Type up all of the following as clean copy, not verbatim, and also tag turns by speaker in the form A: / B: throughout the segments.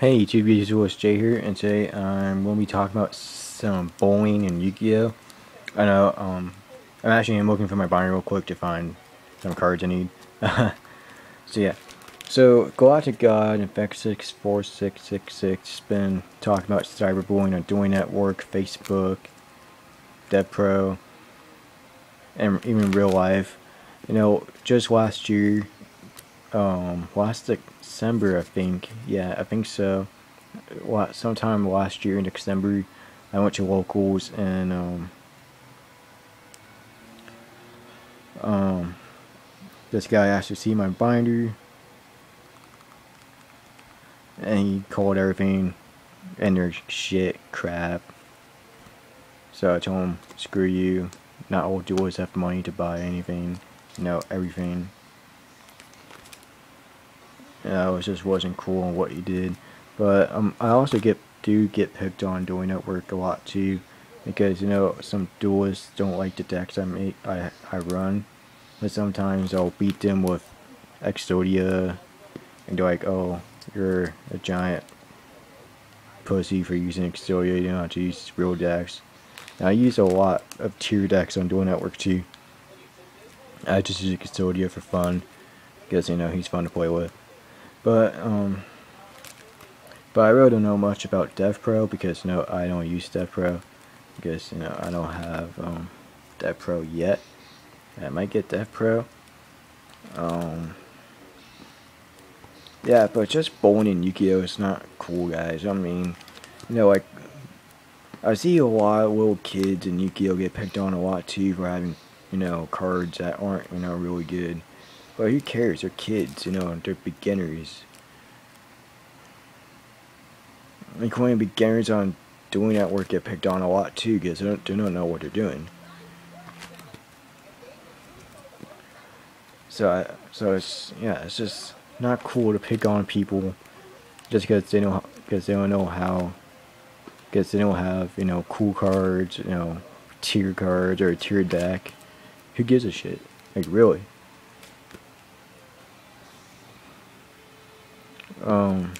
A: Hey YouTube users, it's Jay here, and today I'm going to be talking about some bowling and Yu-Gi-Oh! I know, I'm looking for my binder real quick to find some cards I need. So yeah, so Galactic God, Infect64666 been talking about cyberbullying on Doing Network, Facebook, DevPro, and even real life. You know, just last year, last December I think, yeah, I think so. Sometime last year in December, I went to locals and um, this guy asked to see my binder, and he called everything and their shit crap. So I told him, screw you. Not all duels have money to buy anything, everything. It just wasn't cool on what he did. But I also do get picked on doing network a lot too, because some duelists don't like the decks I run, but sometimes I'll beat them with Exodia, and they're like, "Oh, you're a giant pussy for using Exodia. You don't have to use real decks." Now, I use a lot of tier decks on dual network too. I just use Exodia for fun, because he's fun to play with. But I really don't know much about DevPro, because I don't use DevPro, because I don't have DevPro yet. I might get DevPro. Yeah, but just bowling in Yu-Gi-Oh! Is not cool, guys. I mean, like, I see a lot of little kids in Yu-Gi-Oh! Get picked on a lot too for having, cards that aren't, really good. But who cares? They're kids, they're beginners. Like, when beginners on doing that work get picked on a lot too, because they don't know what they're doing. So it's just not cool to pick on people just because they don't know how, because they don't have cool cards, tier cards or a tier deck. Who gives a shit? Like, really? Um,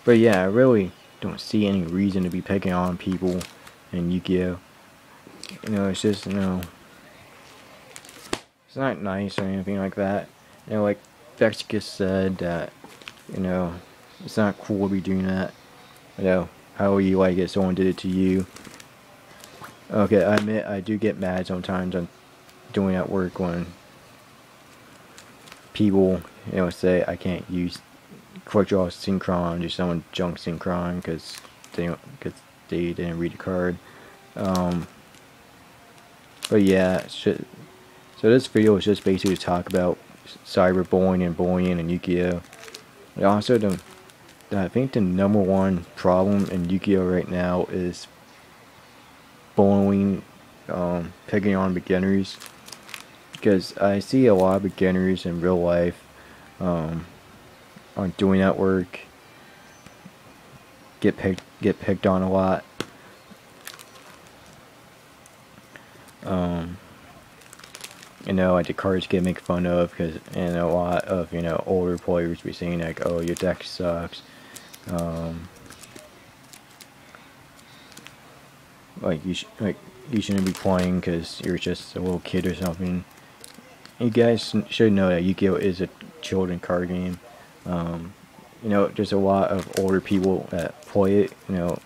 A: but yeah, I really don't see any reason to be picking on people in Yu-Gi-Oh! It's just it's not nice or anything like that. Like Vexicus said that it's not cool to be doing that. How you like it? Someone did it to you. Okay, I admit I do get mad sometimes on doing that work when people say I can't use quick draw synchron, just someone junk synchron because they didn't read the card. But yeah, so this video is just basically to talk about cyberbullying and bullying and Yu-Gi-Oh! Also, I think the #1 problem in Yu-Gi-Oh! Right now is bullying, picking on beginners. Because I see a lot of beginners in real life on doing that work get picked on a lot. Like the cards get make fun of, and a lot of older players be saying like, "Oh, your deck sucks." Like you shouldn't be playing because you're just a little kid or something. You guys should know that Yu-Gi-Oh! Is a children card game. There's a lot of older people that play it. I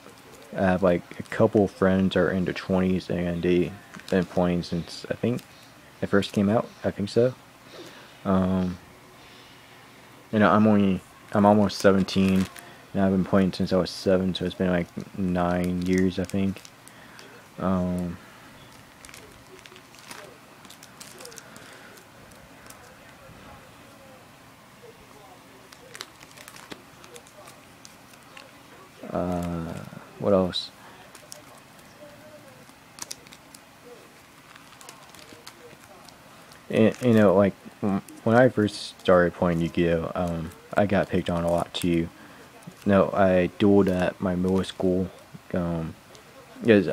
A: have like a couple friends are in their 20s, and they've been playing since I think it first came out. I think so. I'm almost 17, and I've been playing since I was 7, so it's been like 9 years, I think. What else? And, like when I first started playing Yu-Gi-Oh, I got picked on a lot too. No, I dueled at my middle school. Because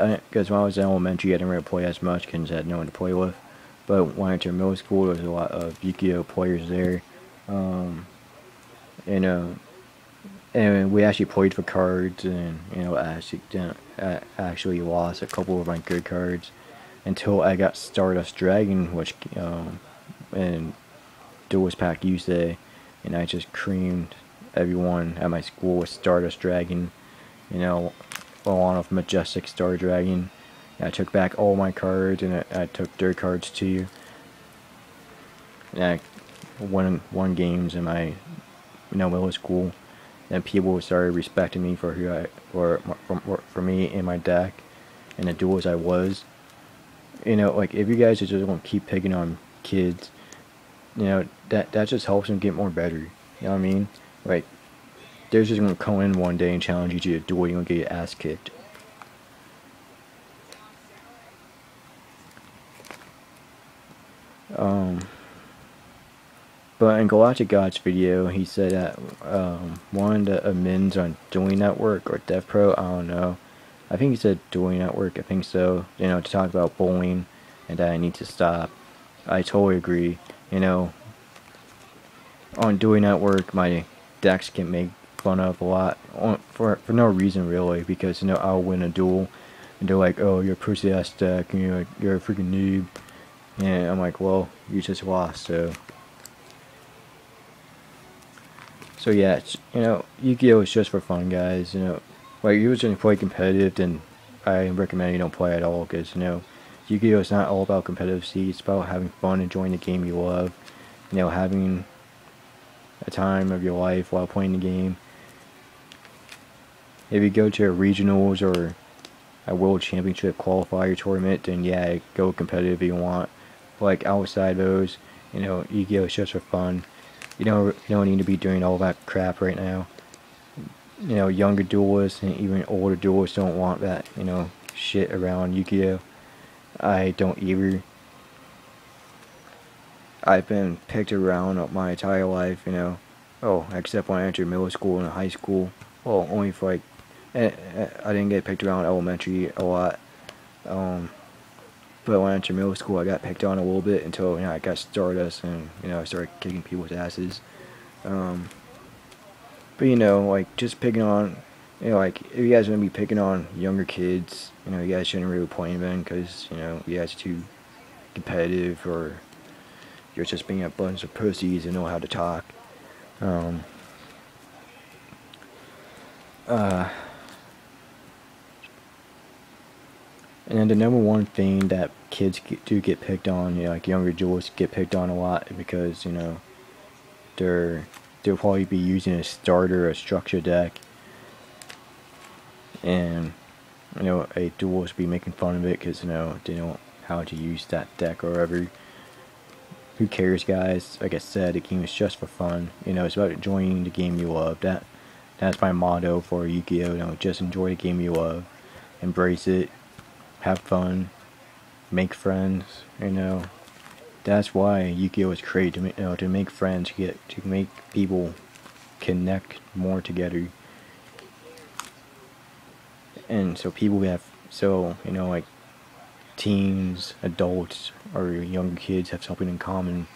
A: when I was in elementary, I didn't really play as much because I had no one to play with. But when I entered middle school, there was a lot of Yu-Gi-Oh players there. Um, you know, and we actually played for cards, and I actually lost a couple of my good cards until I got Stardust Dragon, which and Duelist Pack Tuesday, and I just creamed everyone at my school with Stardust Dragon, along with Majestic Star Dragon. And I took back all my cards, and I took their cards too. And I won games in my middle school, and people started respecting me for who for me and my deck and the duels I was. Like, if you guys are just gonna keep picking on kids, that just helps them get more better. You know what I mean? Like, they're just gonna come in one day and challenge you to a duel, you're gonna get your ass kicked. But in Galactic God's video, he said that one of the admins on Dueling Network or DevPro, I don't know. I think he said Dueling Network, I think so. To talk about bullying and that I need to stop. I totally agree. On Dueling Network, my decks get made fun of a lot for no reason really, because I'll win a duel and they're like, oh, you're a pussy ass deck, and you're a freaking noob. And I'm like, well, you just lost, so yeah, Yu-Gi-Oh is just for fun, guys. Like, you're just gonna play competitive, then I recommend you don't play at all, because Yu-Gi-Oh is not all about competitive. It's about having fun, enjoying the game you love, having a time of your life while playing the game. If you go to a regionals or a world championship qualifier tournament, then yeah, go competitive if you want. But like, outside those, Yu-Gi-Oh is just for fun. You don't need to be doing all that crap right now. Younger duelists and even older duelists don't want that, shit around Yu-Gi-Oh. I don't either. I've been picked around my entire life, except when I entered middle school and high school. Well, only for like, I didn't get picked around elementary a lot. But when I entered middle school, I got picked on a little bit until I got Stardust, and I started kicking people's asses. But like, just picking on, like, if you guys are gonna be picking on younger kids, you guys shouldn't really play them, because you guys are too competitive, or you're just being a bunch of pussies and know how to talk. And then the number one thing that kids do get picked on, like younger duelists get picked on a lot, because they'll probably be using a starter or a structure deck, and a duelist will be making fun of it because they don't know how to use that deck or whatever. Who cares, guys? Like I said, the game is just for fun. It's about enjoying the game you love. That's my motto for Yu-Gi-Oh. Just enjoy the game you love, embrace it, have fun, make friends. That's why Yu-Gi-Oh was created, to make friends, to make people connect more together, and so people like teens, adults, or younger kids have something in common.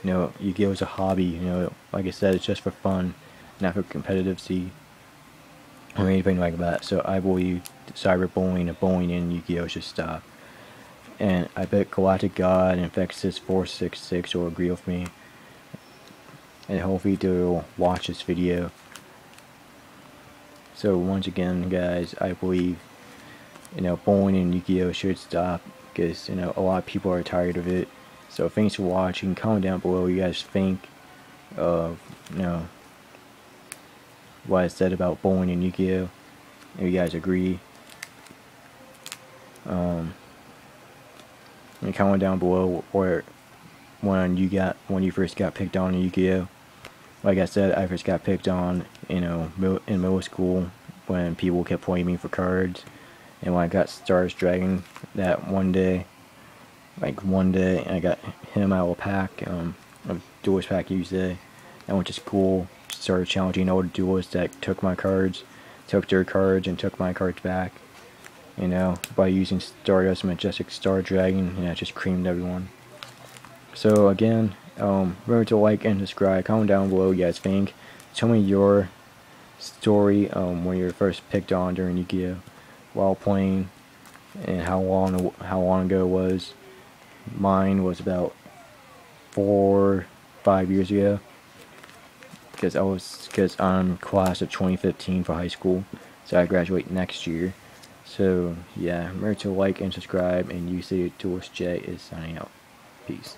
A: Yu-Gi-Oh is a hobby. Like I said, it's just for fun, not for competitive or anything like that. So I believe cyberbullying and bullying in Yu-Gi-Oh should stop. And I bet Galactic God and Infectus466 will agree with me. And hopefully they'll watch this video. So once again, guys, I believe bullying in Yu-Gi-Oh should stop, because a lot of people are tired of it. So thanks for watching. Comment down below what you guys think of what I said about bullying in Yu-Gi-Oh. If you guys agree. And comment down below where when you first got picked on in Yu-Gi-Oh. Like I said, I first got picked on, in middle school, when people kept pointing me for cards. And when I got Stardust Dragon that one day, I got him out of a pack, of Duelist Pack Tuesday. I went to school, started challenging older duelists that took my cards, took their cards, and took my cards back. By using Stardust Majestic Star Dragon, and I just creamed everyone. So again, remember to like and subscribe. Comment down below what you guys think. Tell me your story when you were first picked on during Yu-Gi-Oh while playing, and how long ago it was. Mine was about 4-5 years ago, because I'm class of 2015 for high school, so I graduate next year. So yeah, remember to like and subscribe, and UC Tourist J is signing out. Peace.